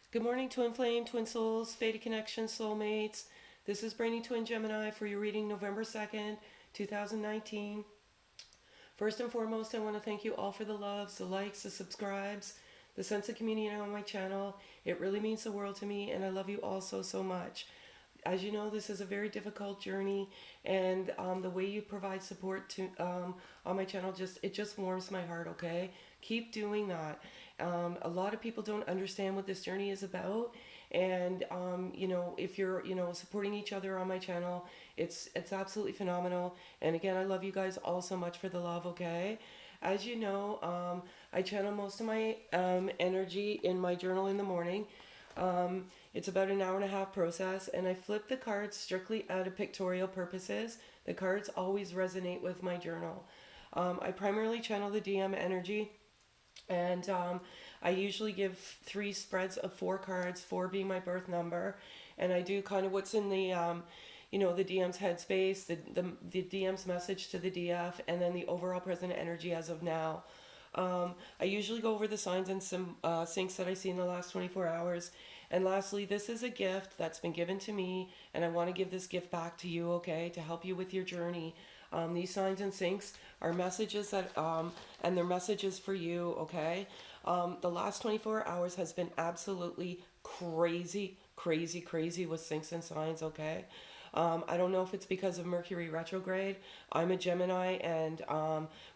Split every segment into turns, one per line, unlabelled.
Good morning, Twin Flame, Twin Souls, Fated Connection, Soulmates. This is Brainy Twin Gemini for your reading November 2nd, 2019. First and foremost, I want to thank you all for the loves, the likes, the subscribes, the sense of community on my channel. It really means the world to me, and I love you all so, so much. As you know, this is a very difficult journey, and the way you provide support to on my channel just warms my heart. Okay, keep doing that. A lot of people don't understand what this journey is about, and if you're supporting each other on my channel, it's absolutely phenomenal. And again, I love you guys all so much for the love. Okay. As you know, I channel most of my energy in my journal in the morning. It's about an hour and a half process, and I flip the cards strictly out of pictorial purposes. The cards always resonate with my journal. I primarily channel the DM energy, and I usually give 3 spreads of 4 cards, 4 being my birth number, and I do kind of what's in the the DM's headspace, the DM's message to the DF, and then the overall present energy as of now. I usually go over the signs and some syncs that I see in the last 24 hours. And lastly, this is a gift that's been given to me, and I want to give this gift back to you, okay, to help you with your journey. These signs and syncs are messages and they're messages for you, okay? The last 24 hours has been absolutely crazy, crazy, crazy with syncs and signs, okay? I don't know if it's because of Mercury retrograde. I'm a Gemini, and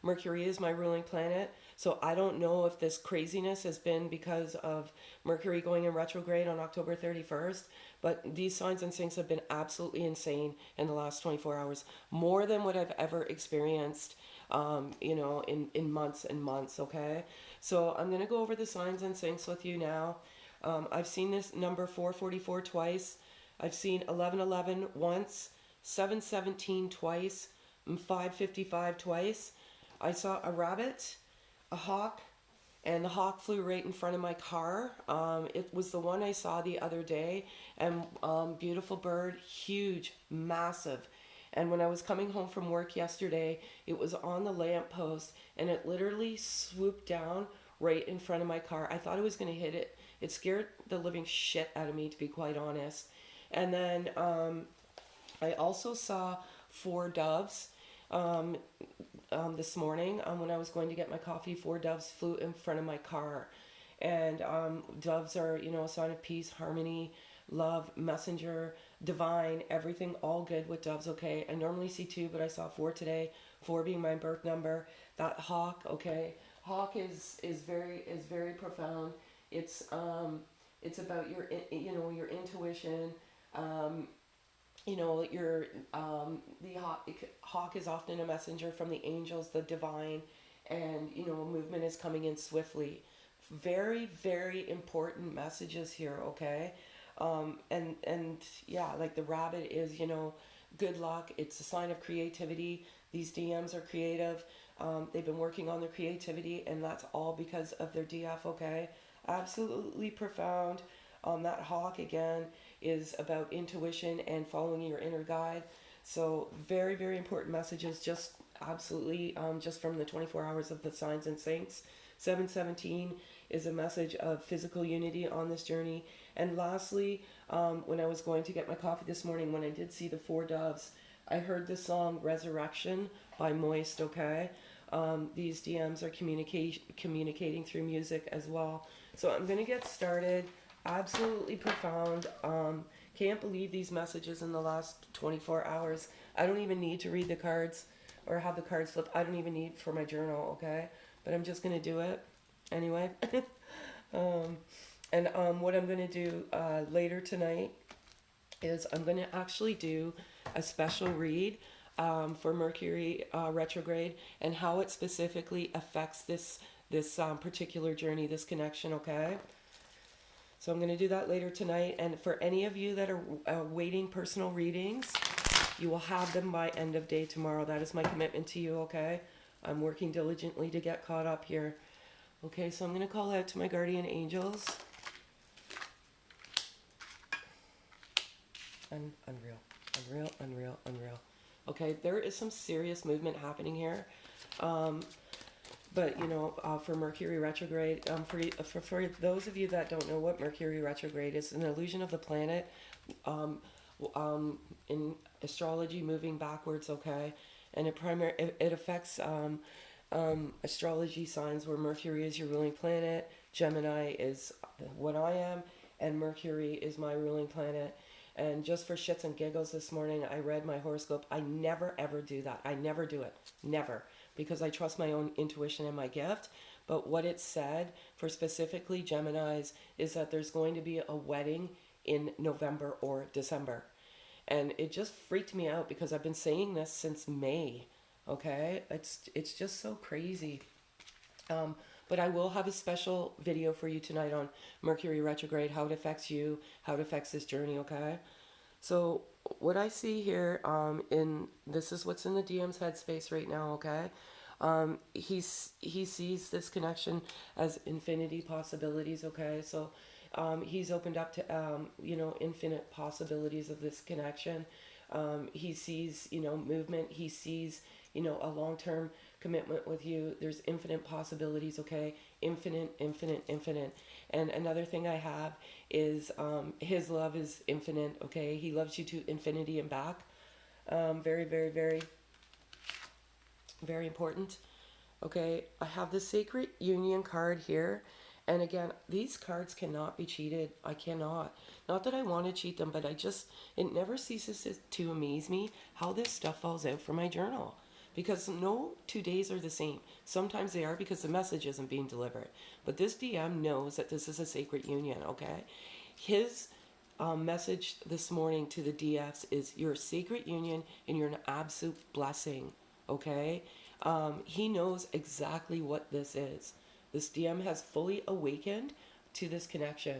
Mercury is my ruling planet. So I don't know if this craziness has been because of Mercury going in retrograde on October 31st. But these signs and syncs have been absolutely insane in the last 24 hours. More than what I've ever experienced, in months and months, okay? So I'm going to go over the signs and syncs with you now. I've seen this number 444 twice. I've seen 1111 once, 717 twice, and 555 twice. I saw a rabbit, a hawk, and the hawk flew right in front of my car. It was the one I saw the other day, and beautiful bird, huge, massive. And when I was coming home from work yesterday, it was on the lamppost, and it literally swooped down right in front of my car. I thought it was going to hit it. It scared the living shit out of me, to be quite honest. And then I also saw 4 doves this morning when I was going to get my coffee. 4 doves flew in front of my car. And doves are, a sign of peace, harmony, love, messenger, divine, everything, all good with doves, okay? I normally see 2, but I saw 4 today, 4 being my birth number. That hawk, okay? Hawk is very profound. It's about your intuition. Your the hawk is often a messenger from the angels, the divine, and movement is coming in swiftly. Very, very important messages here, okay? And yeah, like the rabbit is, good luck. It's a sign of creativity. These DMs are creative. They've been working on their creativity, and that's all because of their DF, okay? Absolutely profound. That hawk, again, is about intuition and following your inner guide. So very, very important messages, just absolutely just from the 24 hours of the signs and syncs. 717 is a message of physical unity on this journey. And lastly, when I was going to get my coffee this morning, when I did see the 4 doves, I heard the song Resurrection by Moist, okay? These DMs are communicating through music as well. So I'm going to get started. Absolutely profound. Can't believe these messages in the last 24 hours. I don't even need to read the cards or have the cards flip. I don't even need for my journal, okay? But I'm just going to do it anyway. What I'm going to do later tonight is I'm going to actually do a special read for Mercury retrograde and how it specifically affects this particular journey, this connection, okay? So I'm going to do that later tonight. And for any of you that are waiting personal readings, you will have them by end of day tomorrow. That is my commitment to you, okay? I'm working diligently to get caught up here. Okay, so I'm going to call out to my guardian angels. Unreal, unreal, unreal, unreal. Okay, there is some serious movement happening here. But for Mercury retrograde, for those of you that don't know what Mercury retrograde is, an illusion of the planet, um, in astrology, moving backwards. Okay, and it affects astrology signs where Mercury is your ruling planet, Gemini is what I am, and Mercury is my ruling planet. And just for shits and giggles this morning, I read my horoscope. I never ever do that. I never do it. Never. Because I trust my own intuition and my gift. But what it said for specifically Geminis is that there's going to be a wedding in November or December. And it just freaked me out because I've been saying this since May. Okay? It's just so crazy. But I will have a special video for you tonight on Mercury retrograde, how it affects you, how it affects this journey, okay? So what I see here, this is what's in the DM's headspace right now, okay? He sees this connection as infinity possibilities, okay? So he's opened up to, infinite possibilities of this connection. He sees, movement. He sees, a long-term commitment with you. There's infinite possibilities, okay? Infinite, infinite, infinite. And another thing I have is his love is infinite, okay? He loves you to infinity and back. Very, very, very, very important. Okay, I have the Sacred Union card here. And again, these cards cannot be cheated. I cannot. Not that I want to cheat them, but it never ceases to amaze me how this stuff falls out for my journal. Because no 2 days are the same. Sometimes they are because the message isn't being delivered. But this DM knows that this is a sacred union, okay? His message this morning to the DFs is you're a sacred union and you're an absolute blessing, okay? He knows exactly what this is. This DM has fully awakened to this connection,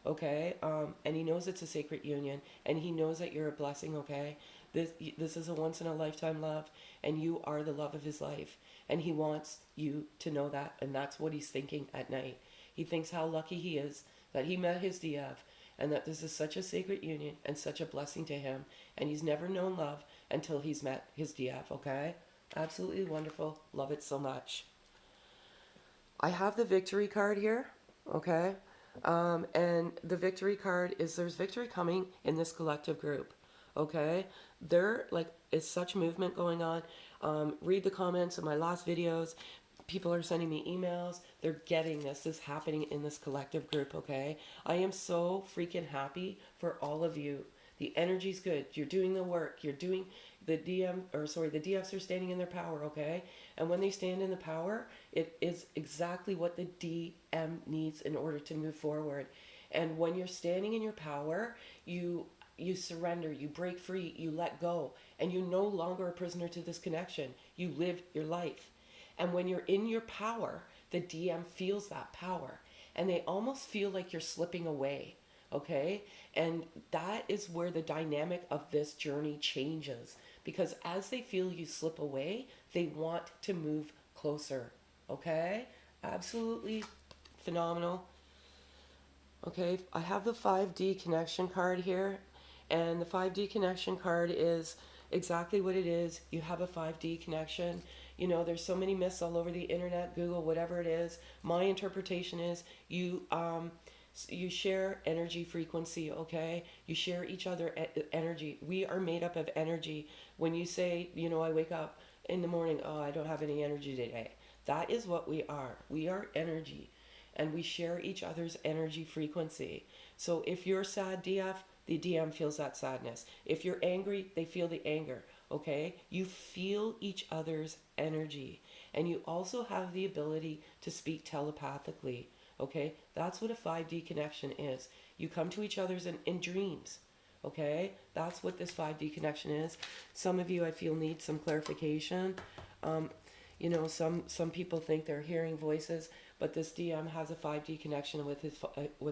okay? And he knows it's a sacred union, and he knows that you're a blessing, okay? This is a once-in-a-lifetime love, and you are the love of his life. And he wants you to know that, and that's what he's thinking at night. He thinks how lucky he is that he met his DF, and that this is such a sacred union and such a blessing to him. And he's never known love until he's met his DF, okay? Absolutely wonderful. Love it so much. I have the victory card here, okay? And the victory card is there's victory coming in this collective group, okay? There is such movement going on. Read the comments of my last videos. People are sending me emails. They're getting this. This is happening in this collective group, okay? I am so freaking happy for all of you. The energy's good. You're doing the work. You're doing the DFs are standing in their power, okay? And when they stand in the power, it is exactly what the DM needs in order to move forward. And when you're standing in your power, you surrender, you break free, you let go, and you're no longer a prisoner to this connection. You live your life. And when you're in your power, the DM feels that power, and they almost feel like you're slipping away, okay? And that is where the dynamic of this journey changes, because as they feel you slip away, they want to move closer, okay? Absolutely phenomenal. Okay, I have the 5D connection card here, and the 5D connection card is exactly what it is. You have a 5D connection. There's so many myths all over the internet, Google, whatever it is. My interpretation is you share energy frequency, okay? You share each other energy. We are made up of energy. When you say, I wake up in the morning, oh, I don't have any energy today. That is what we are. We are energy, and we share each other's energy frequency. So if you're sad, DF, the DM feels that sadness. If you're angry, they feel the anger, okay? You feel each other's energy. And you also have the ability to speak telepathically, okay? That's what a 5D connection is. You come to each other's in dreams, okay? That's what this 5D connection is. Some of you, I feel, need some clarification. Some people think they're hearing voices, but this DM has a 5D connection with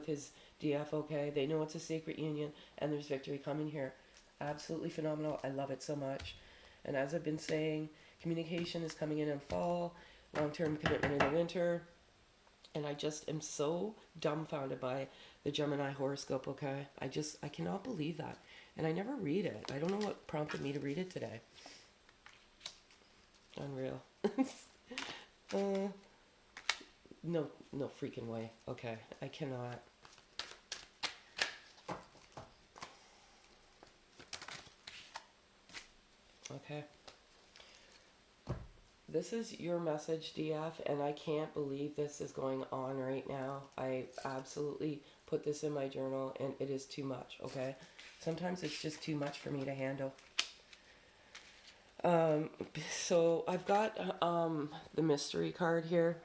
his DF, okay? They know it's a sacred union, and there's victory coming here. Absolutely phenomenal. I love it so much. And as I've been saying, communication is coming in fall, long-term commitment in the winter, and I just am so dumbfounded by the Gemini horoscope, okay? I cannot believe that. And I never read it. I don't know what prompted me to read it today. Unreal. Uh, no, no freaking way. Okay, I cannot. Okay. This is your message, DF, and I can't believe this is going on right now. I absolutely put this in my journal, and it is too much, okay? Sometimes it's just too much for me to handle. Um, so I've got the mystery card here,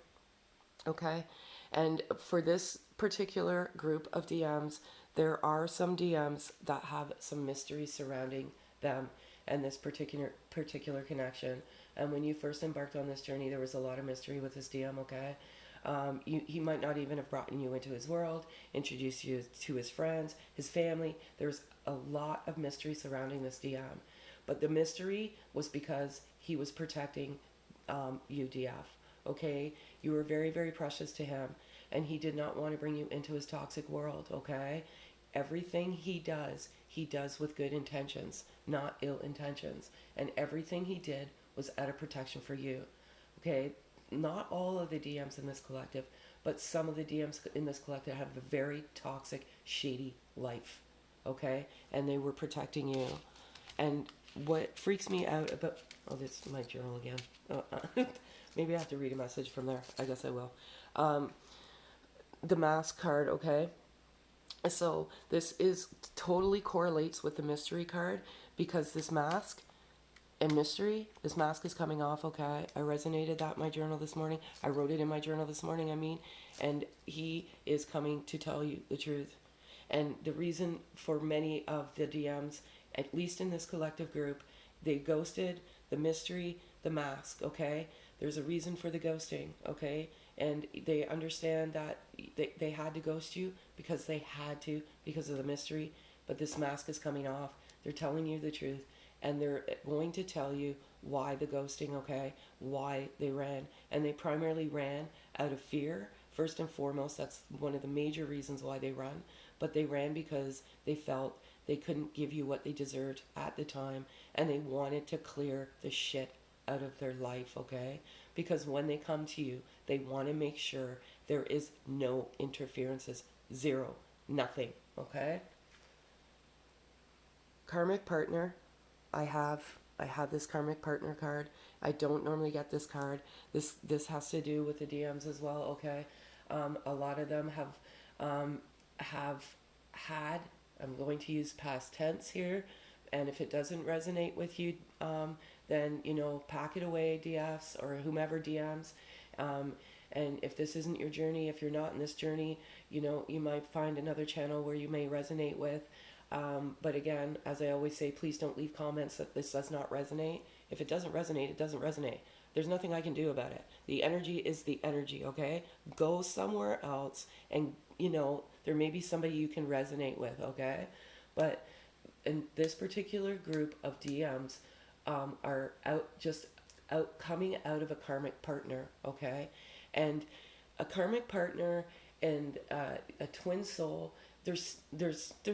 okay? And for this particular group of DMs, there are some DMs that have some mystery surrounding them and this particular connection. And when you first embarked on this journey, there was a lot of mystery with this DM, okay? He might not even have brought you into his world, introduced you to his friends, his family. There's a lot of mystery surrounding this DM. But the mystery was because he was protecting you, DF. Okay? You were very, very precious to him, and he did not want to bring you into his toxic world, okay? Everything he does with good intentions, not ill intentions. And everything he did was out of protection for you, okay? Not all of the DMs in this collective, but some of the DMs in this collective have a very toxic, shady life, okay? And they were protecting you. And what freaks me out about... Oh, this is my journal again. Maybe I have to read a message from there. I guess I will. The mask card, okay? So this is totally correlates with the mystery card because this mask and mystery, this mask is coming off, okay? I resonated that in my journal this morning. I wrote it in my journal this morning, and he is coming to tell you the truth. And the reason for many of the DMs, at least in this collective group, they ghosted the mystery, the mask, okay? There's a reason for the ghosting, okay? And they understand that they had to ghost you because they had to, because of the mystery. But this mask is coming off. They're telling you the truth. And they're going to tell you why the ghosting, okay? Why they ran. And they primarily ran out of fear. First and foremost, that's one of the major reasons why they run. But they ran because they felt they couldn't give you what they deserved at the time. And they wanted to clear the shit out of their life, okay? Because when they come to you, they want to make sure there is no interferences. Zero. Nothing, okay? Karmic Partner. I have this Karmic Partner card. I don't normally get this card. This has to do with the DMs as well, okay? A lot of them have had, I'm going to use past tense here, and if it doesn't resonate with you, then, pack it away, DFs, or whomever DMs. And if this isn't your journey, if you're not in this journey, you might find another channel where you may resonate with. But again, as I always say, please don't leave comments that this does not resonate. If it doesn't resonate, it doesn't resonate. There's nothing I can do about it. The energy is the energy, okay? Go somewhere else and, there may be somebody you can resonate with, okay? But in this particular group of DMs are coming out of a karmic partner, okay? And a karmic partner and a twin soul, there's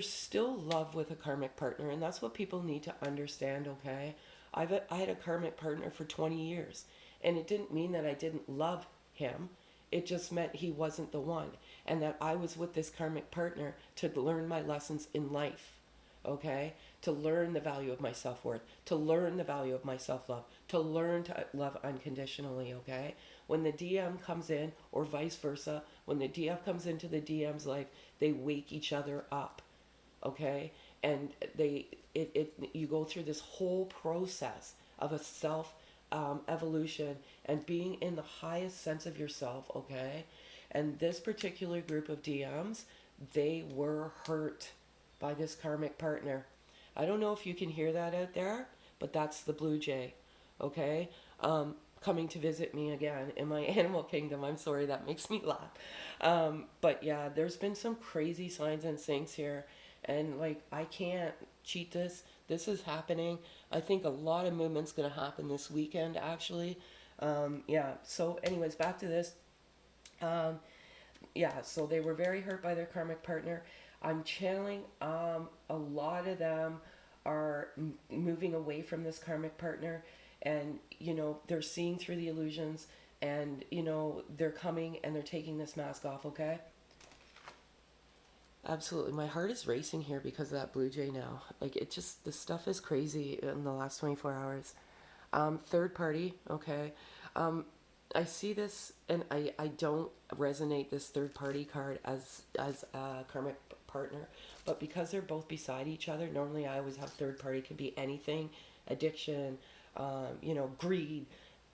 still love with a karmic partner, and that's what people need to understand, okay? I had a karmic partner for 20 years, and it didn't mean that I didn't love him. It just meant he wasn't the one, and that I was with this karmic partner to learn my lessons in life, okay? To learn the value of my self-worth, to learn the value of my self-love, to learn to love unconditionally, okay? When the DM comes in, or vice versa, when the DF comes into the DM's life, they wake each other up, okay? And you go through this whole process of a self evolution and being in the highest sense of yourself, okay? And this particular group of DMs, they were hurt by this karmic partner. I don't know if you can hear that out there, but that's the blue jay, okay? Coming to visit me again in my animal kingdom. I'm sorry, that makes me laugh. But yeah, there's been some crazy signs and sinks here. And I can't cheat this. This is happening. I think a lot of movement's going to happen this weekend, actually. Yeah, so anyways, back to this. Yeah, so they were very hurt by their karmic partner. I'm channeling a lot of them are moving away from this karmic partner, and they're seeing through the illusions. And, you know, they're coming and they're taking this mask off, okay? Absolutely. My heart is racing here because of that blue jay now. Like, it just, the stuff is crazy in the last 24 hours. Third party, okay. I see this and I don't resonate this third party card as a karmic partner, but because they're both beside each other, normally I always have third party, can be anything, addiction, you know, greed,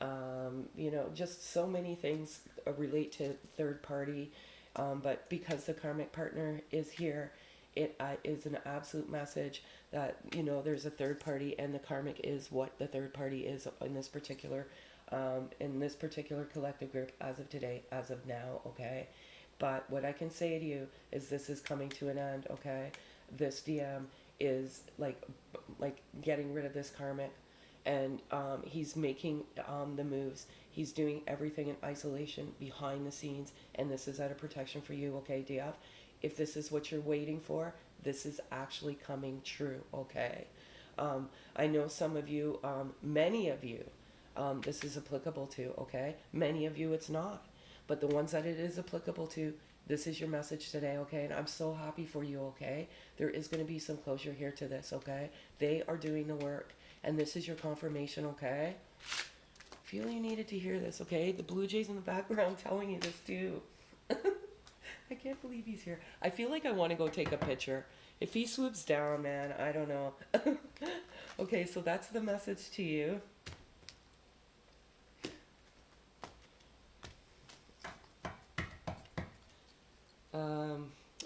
you know, just so many things relate to third party. But because the karmic partner is here, it is an absolute message that, you know, there's a third party, and the karmic is what the third party is in this particular collective group as of today, as of now, okay? But what I can say to you is this is coming to an end, okay? This DM is like getting rid of this karmic, and he's making the moves. He's doing everything in isolation behind the scenes, and this is out of protection for you, okay, DF? If this is what you're waiting for, this is actually coming true, okay? I know some of you, many of you, this is applicable to, okay? Many of you it's not. But the ones that it is applicable to, this is your message today, okay? And I'm so happy for you, okay? There is going to be some closure here to this, okay? They are doing the work, and this is your confirmation, okay? I feel you needed to hear this, okay? The blue jays in the background telling you this too. I can't believe he's here. I feel like I want to go take a picture. If he swoops down, man, I don't know. Okay, so that's the message to you.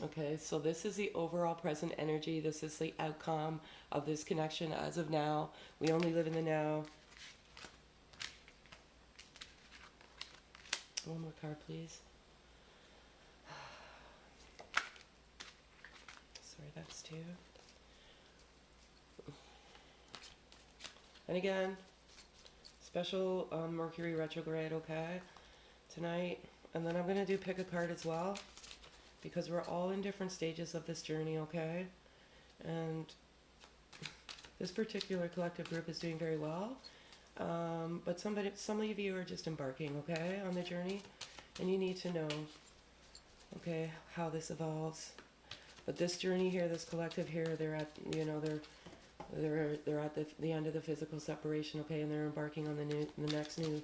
Okay, so this is the overall present energy. This is the outcome of this connection as of now. We only live in the now. One more card, please. Sorry, that's two. And again, special Mercury Retrograde, okay, tonight. And then I'm going to do pick a card as well, because we're all in different stages of this journey, okay? And this particular collective group is doing very well. But some of you are just embarking, okay, on the journey. And you need to know, okay, how this evolves. But this journey here, this collective here, they're at, you know, they're at the end of the physical separation, okay? And they're embarking on the next new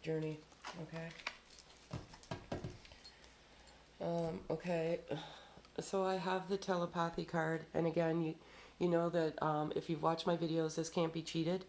journey, okay? Okay, so I have the telepathy card, and again, you know that if you've watched my videos, this can't be cheated,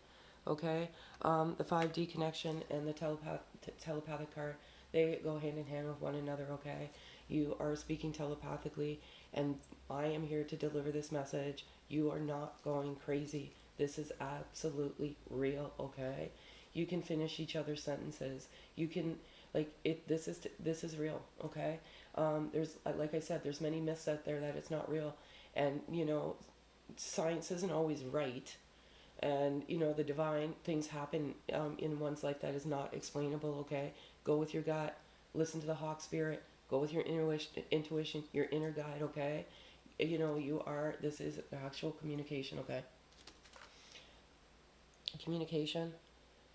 okay? The 5D connection and the telepathic card, they go hand in hand with one another, okay? You are speaking telepathically, and I am here to deliver this message. You are not going crazy. This is absolutely real, okay? You can finish each other's sentences. You can, like, this is real, okay? There's, like I said, there's many myths out there that it's not real, and you know, science isn't always right, and you know, the divine things happen in one's life that is not explainable, okay? Go with your gut, listen to the hawk spirit, go with your intuition, your inner guide, okay? You know, this is actual communication, okay? Communication,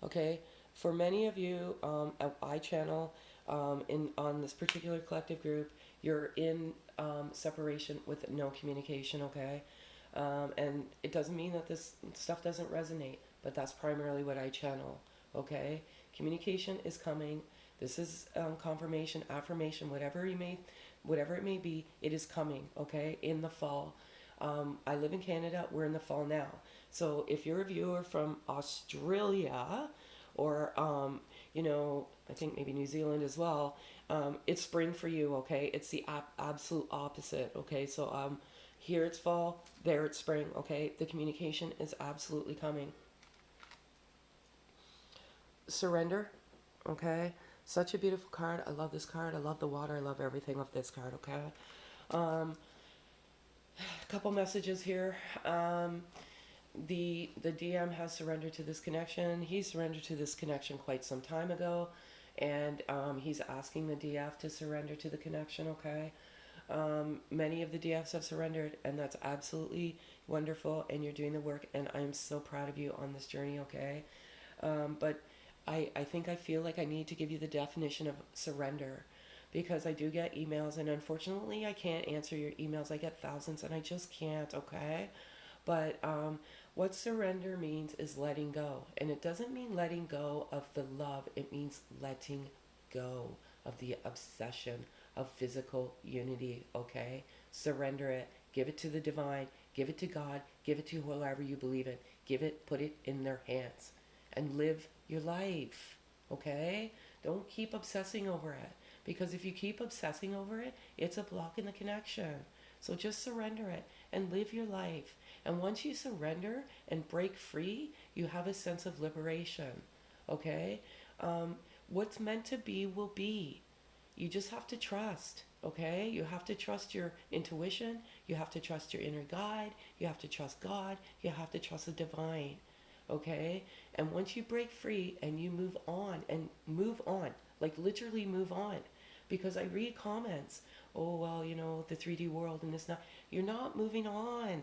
okay? For many of you, I channel on this particular collective group, you're in separation with no communication, okay? And it doesn't mean that this stuff doesn't resonate, but that's primarily what I channel, okay? Communication is coming. This is confirmation, affirmation, whatever it may be, it is coming, okay? In the fall. I live in Canada. We're in the fall now. So if you're a viewer from Australia, or you know, I think maybe New Zealand as well, it's spring for you, okay? It's the absolute opposite, okay? So here it's fall, there it's spring, okay? The communication is absolutely coming. Surrender, okay? Such a beautiful card. I love this card. I love the water. I love everything of this card, okay? A couple messages here. The DM has surrendered to this connection. He surrendered to this connection quite some time ago, and he's asking the DF to surrender to the connection, okay? Many of the DFs have surrendered, and that's absolutely wonderful, and you're doing the work, and I'm so proud of you on this journey, okay? But I think I feel like I need to give you the definition of surrender, because I do get emails, and unfortunately I can't answer your emails. I get thousands and I just can't, okay? But what surrender means is letting go. And it doesn't mean letting go of the love, it means letting go of the obsession of physical unity, okay? Surrender it. Give it to the divine. Give it to God. Give it to whoever you believe in. Give it, put it in their hands. And live your life, okay? Don't keep obsessing over it. Because if you keep obsessing over it, it's a block in the connection. So just surrender it and live your life. And once you surrender and break free, you have a sense of liberation, okay? What's meant to be will be. You just have to trust, okay? You have to trust your intuition. You have to trust your inner guide. You have to trust God. You have to trust the divine, okay? And once you break free and you move on, like literally move on, because I read comments, oh, well, you know, the 3D world and this, not, you're not moving on,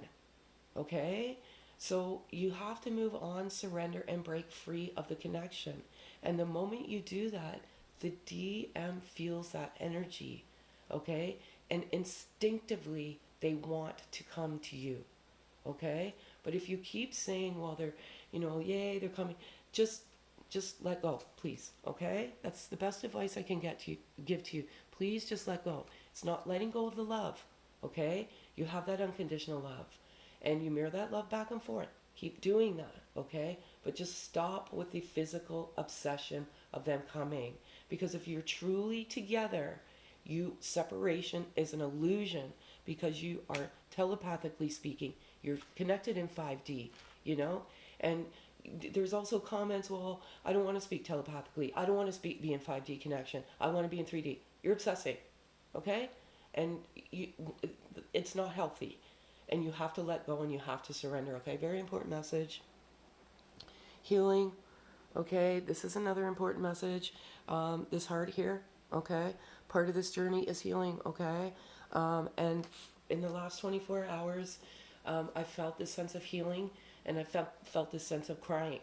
okay? So you have to move on, surrender, and break free of the connection. And the moment you do that, the DM feels that energy, okay? And instinctively, they want to come to you, okay? But if you keep saying, well, they're, you know, yay, they're coming, just let go, please, okay? That's the best advice I can give to you. Please just let go. It's not letting go of the love, okay? You have that unconditional love, and you mirror that love back and forth. Keep doing that, okay? But just stop with the physical obsession of them coming. Because if you're truly together, separation is an illusion, because you are telepathically speaking. You're connected in 5D, you know? And there's also comments, well, I don't want to speak telepathically. I don't want to be in 5D connection. I want to be in 3D. You're obsessing, okay? And it's not healthy. And you have to let go and you have to surrender, okay? Very important message. Healing, okay? This is another important message. This heart here, okay? Part of this journey is healing, okay? And in the last 24 hours, I felt this sense of healing, and I felt this sense of crying.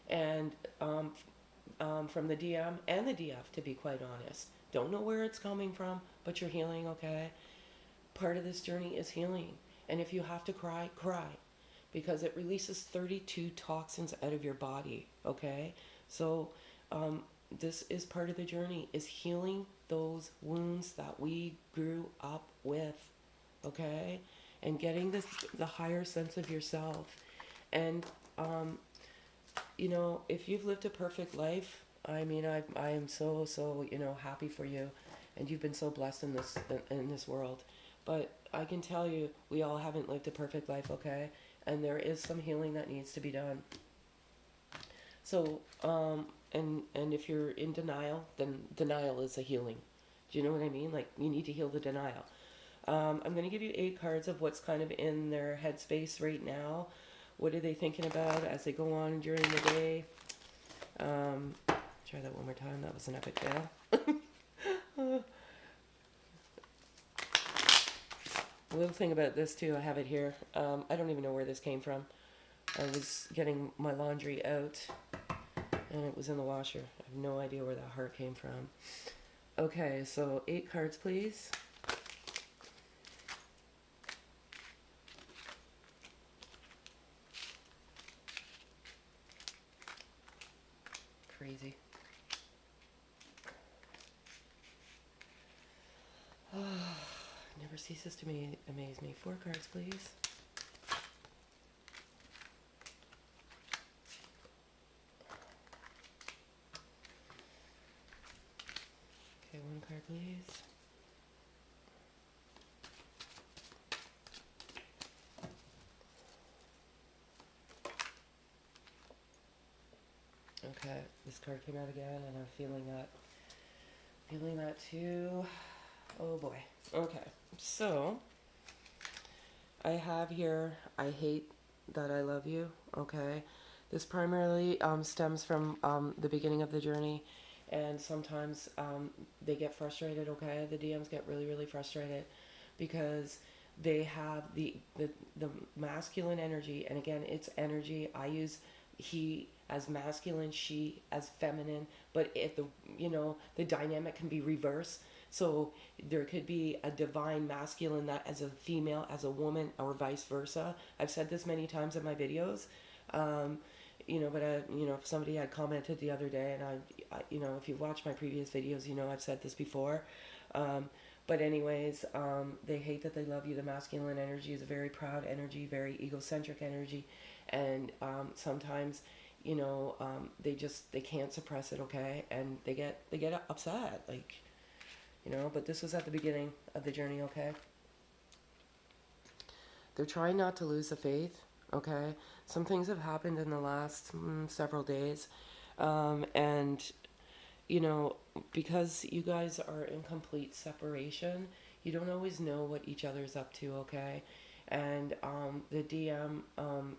And from the DM and the DF, to be quite honest. Don't know where it's coming from, but you're healing, okay? Part of this journey is healing. And if you have to cry, cry. Because it releases 32 toxins out of your body, okay? So this is part of the journey, is healing those wounds that we grew up with, okay? And getting the higher sense of yourself. And, you know, if you've lived a perfect life, I mean, I am so, you know, happy for you. And you've been so blessed in this world. But I can tell you, we all haven't lived a perfect life, okay? And there is some healing that needs to be done. So, and if you're in denial, then denial is a healing. Do you know what I mean? Like, you need to heal the denial. I'm going to give you 8 cards of what's kind of in their headspace right now. What are they thinking about as they go on during the day? Try that one more time. That was an epic fail. A little thing about this too, I have it here. I don't even know where this came from. I was getting my laundry out and it was in the washer. I have no idea where that heart came from. Okay, so 8 cards, please. Crazy. Never ceases to amaze me. 4 cards, please. Okay, 1 card, please. Okay, this card came out again, and I'm feeling that too. Oh boy. Okay, so I have here, I hate that I love you, okay? This primarily stems from the beginning of the journey, and sometimes they get frustrated, okay? The DMs get really, really frustrated because they have the masculine energy, and again, it's energy. I use he as masculine, she as feminine, but the dynamic can be reversed. So there could be a divine masculine that as a female, as a woman, or vice versa. I've said this many times in my videos. Um, but if somebody had commented the other day, and if you've watched my previous videos, I've said this before. Um, but anyways, they hate that they love you. The masculine energy is a very proud energy, very egocentric energy, and sometimes, they can't suppress it, okay, and they get upset, like, But this was at the beginning of the journey, okay. They're trying not to lose the faith, okay. Some things have happened in the last several days, and you know, because you guys are in complete separation, you don't always know what each other's up to, okay? And the DM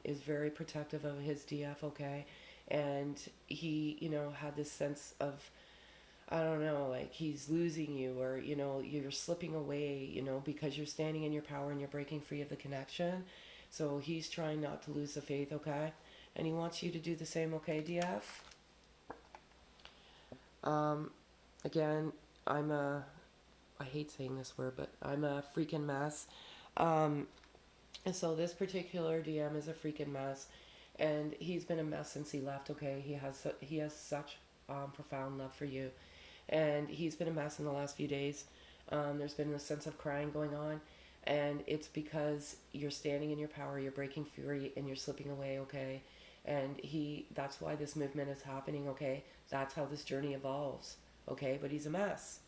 is very protective of his DF, okay? And he, had this sense of, I don't know, like he's losing you, or, you're slipping away, because you're standing in your power and you're breaking free of the connection. So he's trying not to lose the faith, okay? And he wants you to do the same, okay, DF? Again, I hate saying this word, but I'm a freaking mess. And so this particular DM is a freaking mess, and he's been a mess since he left, okay? He has such profound love for you, and he's been a mess in the last few days. There's been a sense of crying going on, and it's because you're standing in your power, you're breaking free, and you're slipping away, okay? And that's why this movement is happening, okay? That's how this journey evolves, okay? But he's a mess.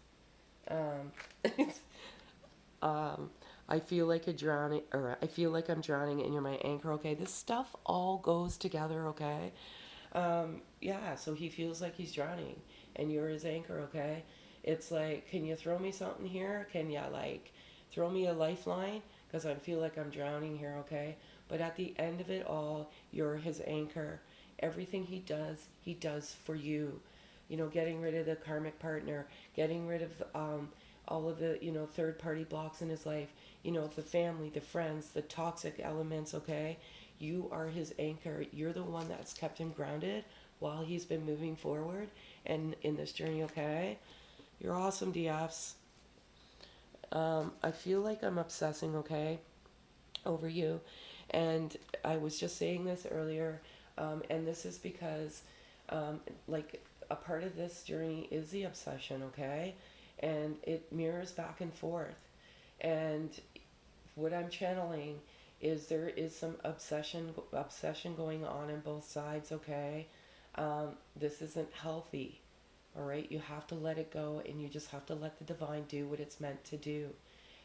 Um, I feel like I feel like I'm drowning and you're my anchor, okay? This stuff all goes together, okay? Yeah, so he feels like he's drowning and you're his anchor, okay? It's like, can you throw me something here? Can you, like, throw me a lifeline? Because I feel like I'm drowning here, okay? But at the end of it all, you're his anchor. Everything he does for you. Getting rid of the karmic partner, getting rid of all of the, third party blocks in his life, the family, the friends, the toxic elements, okay? You are his anchor. You're the one that's kept him grounded while he's been moving forward and in this journey, okay? You're awesome, DFs. I feel like I'm obsessing, okay, over you. And I was just saying this earlier, and this is because, like, a part of this journey is the obsession, okay? And it mirrors back and forth. And what I'm channeling is there is some obsession going on both sides, okay? This isn't healthy, all right? You have to let it go, and you just have to let the divine do what it's meant to do.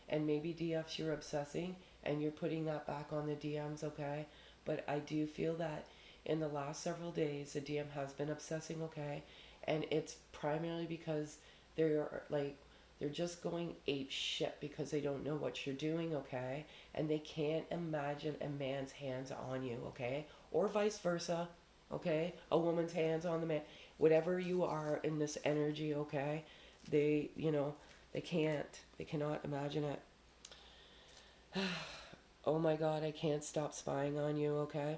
And maybe DFs, you're obsessing and you're putting that back on the DMs, okay? But I do feel that in the last several days, the DM has been obsessing, okay? And it's primarily because they're just going ape shit because they don't know what you're doing, okay? And they can't imagine a man's hands on you, okay? Or vice versa, okay? A woman's hands on the man. Whatever you are in this energy, okay? They, they cannot imagine it. Oh my God, I can't stop spying on you, okay?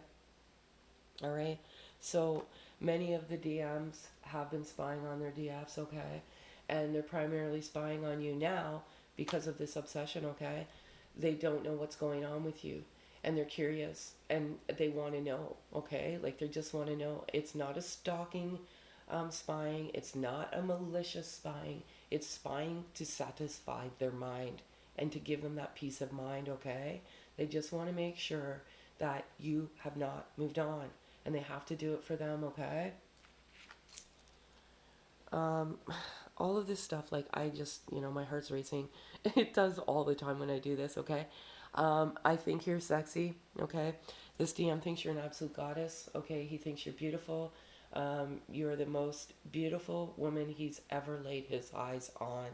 All right? So many of the DMs have been spying on their DFs, okay? And they're primarily spying on you now because of this obsession, okay? They don't know what's going on with you, and they're curious and they want to know, okay? Like, they just want to know. It's not a stalking spying, it's not a malicious spying. It's spying to satisfy their mind and to give them that peace of mind, okay? They just want to make sure that you have not moved on, and they have to do it for them, okay? All of this stuff, like, I just, my heart's racing. It does all the time when I do this, okay? I think you're sexy, okay? This DM thinks you're an absolute goddess, okay? He thinks you're beautiful. You're the most beautiful woman he's ever laid his eyes on,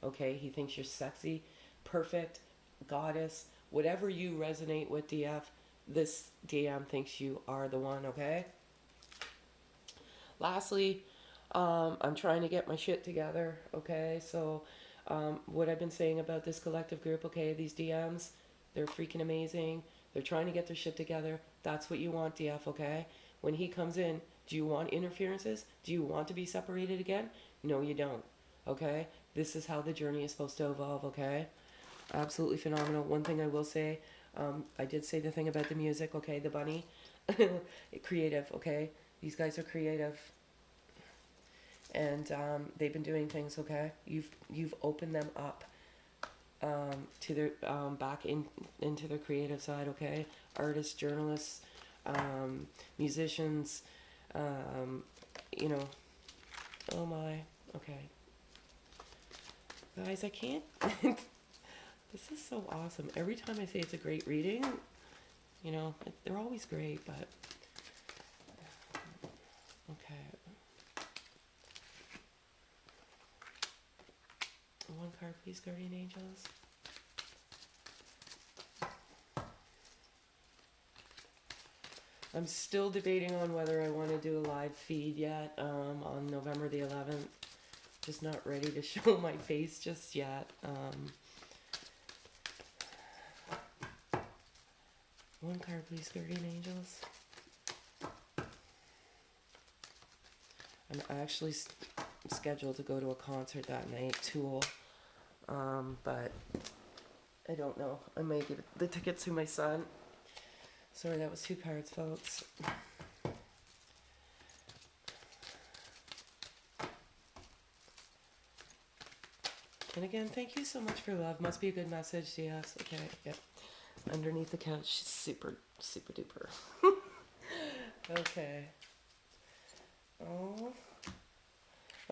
okay? He thinks you're sexy, perfect, goddess, whatever you resonate with, DF, this DM thinks you are the one, okay? Lastly, I'm trying to get my shit together, okay? So, what I've been saying about this collective group, okay, these DMs, they're freaking amazing. They're trying to get their shit together. That's what you want, DF, okay? when he comes in, do you want interferences? Do you want to be separated again? No, you don't. Okay? This is how the journey is supposed to evolve, okay? Absolutely phenomenal. One thing I will say, I did say the thing about the music, okay? The bunny. Creative, okay? These guys are creative. And they've been doing things, okay? You've opened them up to their back into their creative side, okay? Artists, journalists, musicians, you know. Oh my, okay, guys, I can't. This is so awesome. Every time I say it's a great reading, you know, they're always great, but okay. One card, please, guardian angels. I'm still debating on whether I want to do a live feed yet on November the 11th. Just not ready to show my face just yet. One card, please, guardian angels. I'm actually scheduled to go to a concert that night, Tool. But I don't know. I may give the tickets to my son. Sorry, that was 2 cards, folks. And again, thank you so much for love. Must be a good message, yes. Okay, yep. Underneath the couch, she's super, super duper. Okay. Oh.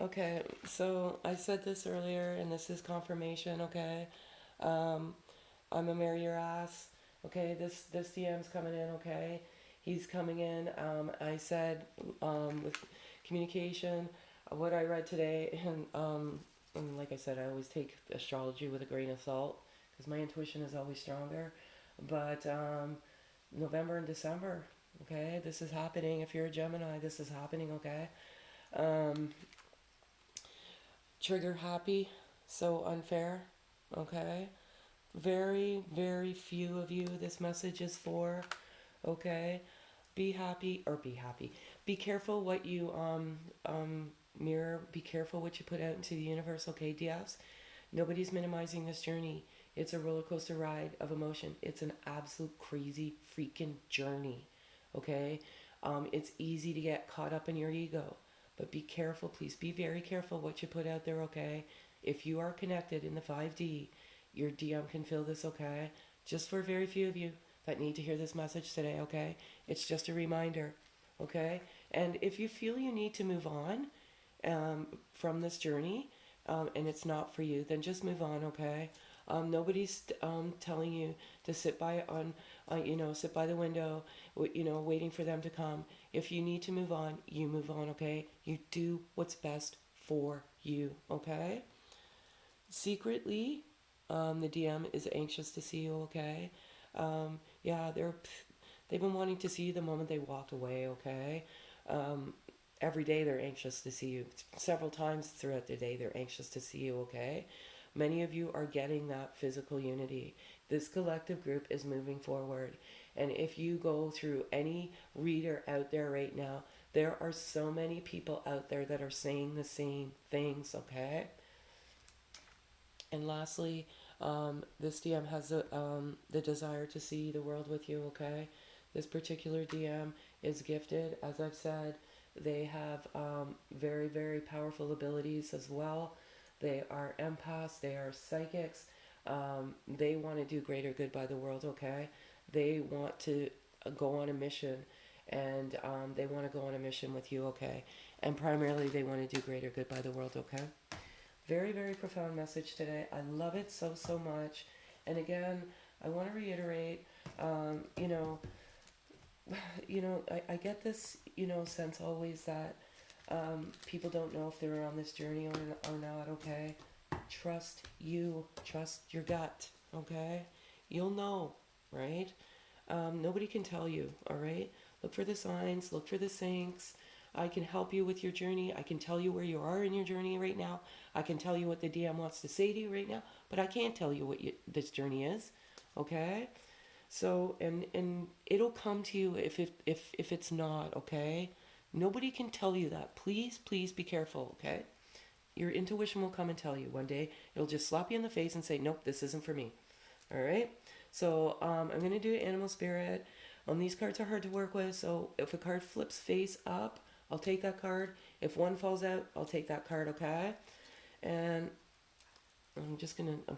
Okay, so I said this earlier, and this is confirmation, okay? I'm a marry your ass. Okay, this DM's coming in, okay? He's coming in. I said with communication, what I read today, and like I said, I always take astrology with a grain of salt because my intuition is always stronger. But November and December, okay, this is happening. If you're a Gemini, this is happening, okay? Trigger happy, so unfair, okay? Very, very few of you this message is for, okay? Be happy, or be happy. Be careful what you mirror. Be careful what you put out into the universe, okay, DFs? Nobody's minimizing this journey. It's a roller coaster ride of emotion. It's an absolute crazy freaking journey, okay? It's easy to get caught up in your ego, but be careful, please. Be very careful what you put out there, okay? If you are connected in the 5D, your DM can feel this, okay? Just for very few of you that need to hear this message today, okay? It's just a reminder, okay? And if you feel you need to move on from this journey, and it's not for you, then just move on, okay? Nobody's telling you to sit by sit by the window, waiting for them to come. If you need to move on, you move on, okay? You do what's best for you, okay? Secretly, the DM is anxious to see you, okay? Yeah, they've been wanting to see you the moment they walked away, okay? Every day they're anxious to see you. Several times throughout the day they're anxious to see you, okay? Many of you are getting that physical unity. This collective group is moving forward. And if you go through any reader out there right now, there are so many people out there that are saying the same things, okay? And lastly, this DM has the desire to see the world with you, okay? This particular DM is gifted, as I've said. They have very, very powerful abilities as well. They are empaths, they are psychics. They want to do greater good by the world, okay? They want to go on a mission, and they want to go on a mission with you, okay? And primarily they want to do greater good by the world, okay? Very, very profound message today. I love it so, so much. And again, I want to reiterate, I get this, sense always that people don't know if they're on this journey or not, okay? Trust you. Trust your gut, okay? You'll know, right? Nobody can tell you, all right? Look for the signs. Look for the syncs. I can help you with your journey. I can tell you where you are in your journey right now. I can tell you what the DM wants to say to you right now, but I can't tell you what this journey is, okay? So, and it'll come to you if it's not, okay? Nobody can tell you that. Please, please be careful, okay? Your intuition will come and tell you one day. It'll just slap you in the face and say, nope, this isn't for me. All right? So I'm going to do Animal Spirit. These cards are hard to work with, so if a card flips face up, I'll take that card. If one falls out, I'll take that card, okay? And I'm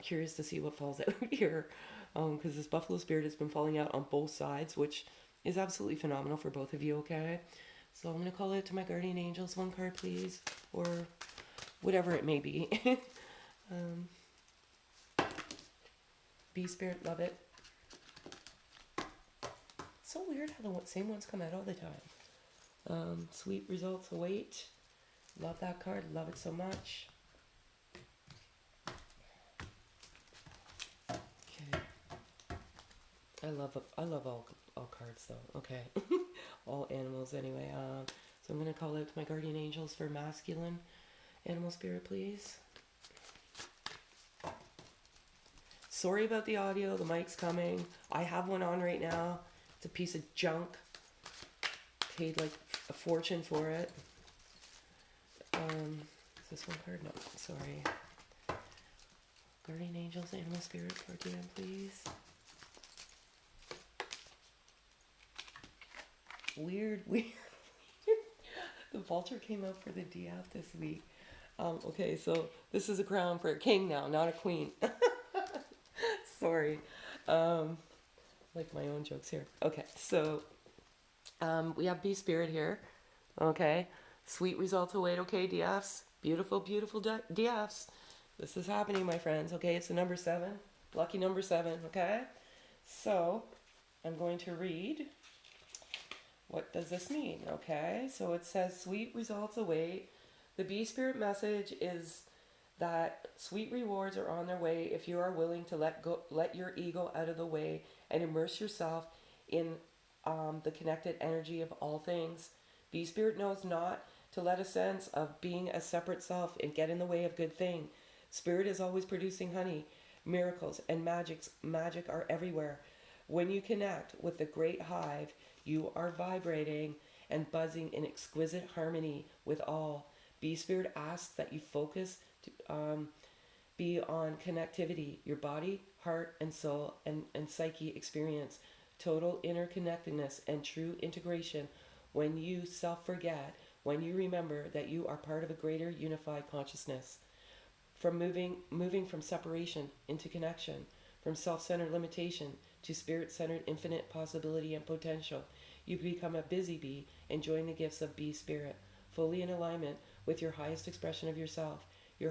curious to see what falls out here, because this Buffalo Spirit has been falling out on both sides, which is absolutely phenomenal for both of you, okay? So I'm going to call it to my guardian angels. One card, please, or whatever it may be. Bee Spirit, love it. So weird how the same ones come out all the time. Sweet results await. Love that card. Love it so much. Okay. I love all cards though. Okay. All animals anyway. So I'm going to call out to my guardian angels for masculine animal spirit, please. Sorry about the audio. The mic's coming. I have one on right now. It's a piece of junk. Paid like a fortune for it. Is this one card? No, sorry. Guardian angels, animal spirit, for DM, please. Weird. The vulture came out for the DF this week. Okay, so this is a crown for a king now, not a queen. Sorry. Like my own jokes here. Okay, so we have Bee Spirit here. Okay. Sweet results await, okay, DFs. Beautiful, beautiful DFs. This is happening, my friends. Okay, it's the number 7. Lucky number 7, okay? So, I'm going to read. What does this mean? Okay, so it says sweet results await. The Bee Spirit message is that sweet rewards are on their way if you are willing to let your ego out of the way and immerse yourself in the connected energy of all things. Bee Spirit knows not to let a sense of being a separate self and get in the way of good thing. Spirit is always producing honey. Miracles and magic are everywhere. When you connect with the great hive, you are vibrating and buzzing in exquisite harmony with all. Bee Spirit asks that you focus to be on connectivity, your body, heart, and soul, and psyche experience total interconnectedness and true integration when you self-forget, when you remember that you are part of a greater unified consciousness. From moving from separation into connection, from self-centered limitation to spirit-centered infinite possibility and potential, you become a busy bee, enjoying the gifts of Bee Spirit, fully in alignment with your highest expression of yourself. Your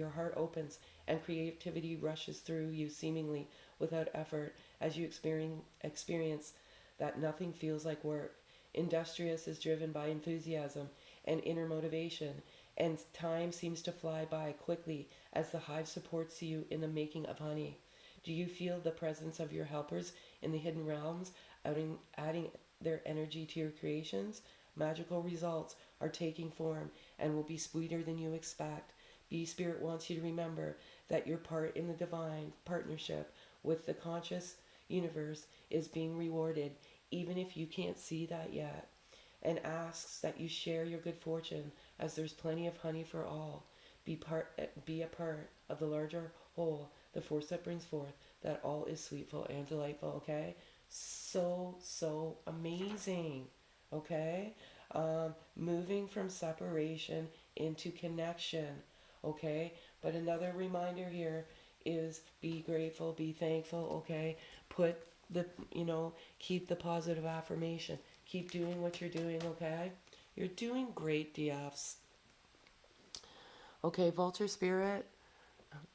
heart opens and creativity rushes through you seemingly without effort as you experience that nothing feels like work. Industrious is driven by enthusiasm and inner motivation, and time seems to fly by quickly as the hive supports you in the making of honey. Do you feel the presence of your helpers in the hidden realms, adding their energy to your creations? Magical results are taking form and will be sweeter than you expect. Bee Spirit wants you to remember that your part in the divine partnership with the conscious universe is being rewarded, even if you can't see that yet, and asks that you share your good fortune as there's plenty of honey for all. Be a part of the larger whole, the force that brings forth that all is sweetful and delightful, okay? So amazing, okay? Moving from separation into connection, okay? But another reminder here is be grateful, be thankful, okay? Keep the positive affirmation. Keep doing what you're doing, okay? You're doing great, DFs. Okay, Vulture Spirit,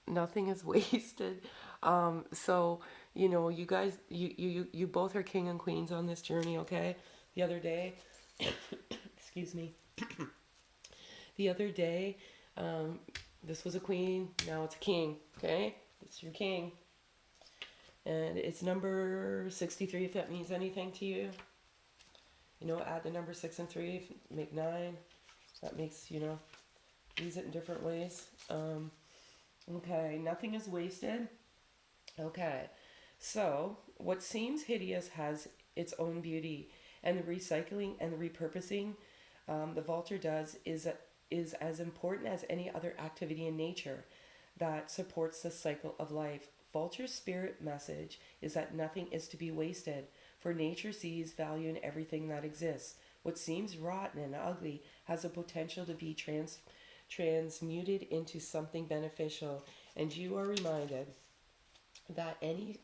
nothing is wasted. You guys, you both are king and queens on this journey, okay? The other day, excuse me. The other day, this was a queen, now it's a king, okay? It's your king. And it's number 63, if that means anything to you. Add the number 6 and 3, make 9. That makes, use it in different ways. Okay, nothing is wasted. Okay, so What seems hideous has its own beauty, and the recycling and the repurposing the vulture does is as important as any other activity in nature that supports the cycle of life. Vulture's spirit message is that nothing is to be wasted, for nature sees value in everything that exists. What seems rotten and ugly has the potential to be transmuted into something beneficial, and you are reminded that any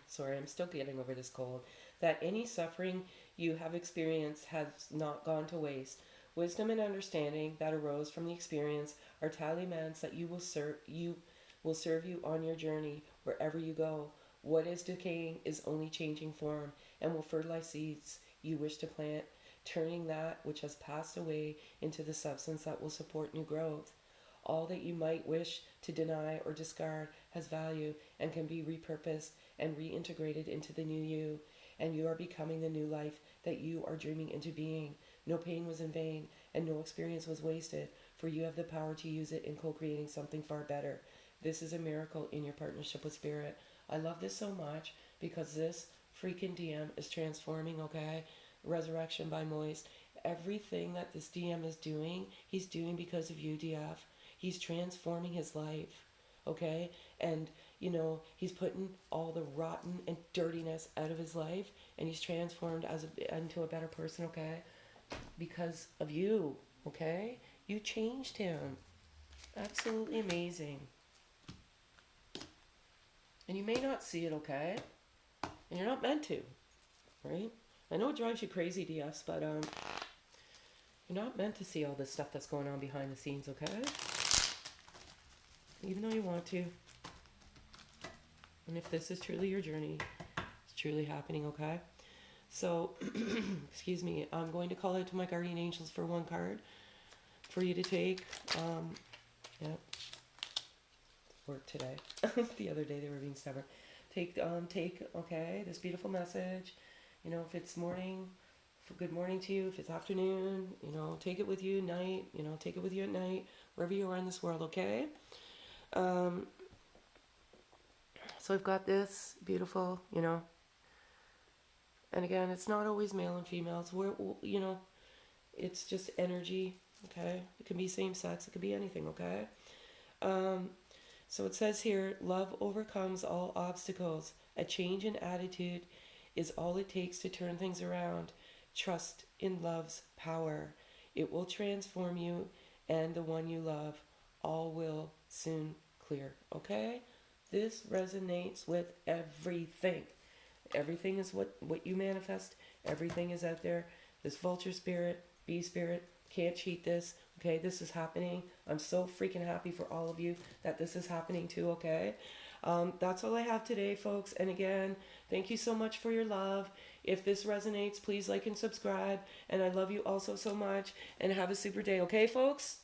sorry, I'm still getting over this cold, that any suffering you have experienced has not gone to waste. Wisdom and understanding that arose from the experience are talismans that will serve you on your journey wherever you go. What is decaying is only changing form and will fertilize seeds you wish to plant, turning that which has passed away into the substance that will support new growth. All that you might wish to deny or discard has value and can be repurposed and reintegrated into the new you, and you are becoming the new life that you are dreaming into being. No pain was in vain, and no experience was wasted, for you have the power to use it in co-creating something far better. This is a miracle in your partnership with Spirit. I love this so much because this freaking DM is transforming, okay? Resurrection by Moist. Everything that this DM is doing, he's doing because of you, DF. He's transforming his life, okay? And, you know, he's putting all the rotten and dirtiness out of his life, and he's transformed into a better person, okay? Because of you, okay? You changed him. Absolutely amazing. And you may not see it, okay? And you're not meant to, right? I know it drives you crazy, DFs, but you're not meant to see all this stuff that's going on behind the scenes, okay? Even though you want to. And if this is truly your journey, it's truly happening, okay? So, excuse me, I'm going to call out to my guardian angels for one card for you to take. Yeah. Work today. The other day they were being stubborn. Take, okay, this beautiful message. You know, if it's morning, good morning to you. If it's afternoon, you know, take it with you night. You know, take it with you at night, wherever you are in this world, okay? So I've got this beautiful, you know, and again, it's not always male and females. You know, it's just energy, okay? It can be same sex. It could be anything, okay? So it says here, love overcomes all obstacles. A change in attitude is all it takes to turn things around. Trust in love's power. It will transform you and the one you love. All will soon clear, okay? This resonates with everything. Everything is what you manifest. Everything is out there. This vulture spirit, bee spirit, can't cheat this. Okay, this is happening. I'm so freaking happy for all of you that this is happening too, okay? That's all I have today, folks. And again, thank you so much for your love. If this resonates, please like and subscribe. And I love you also so much. And have a super day, okay, folks?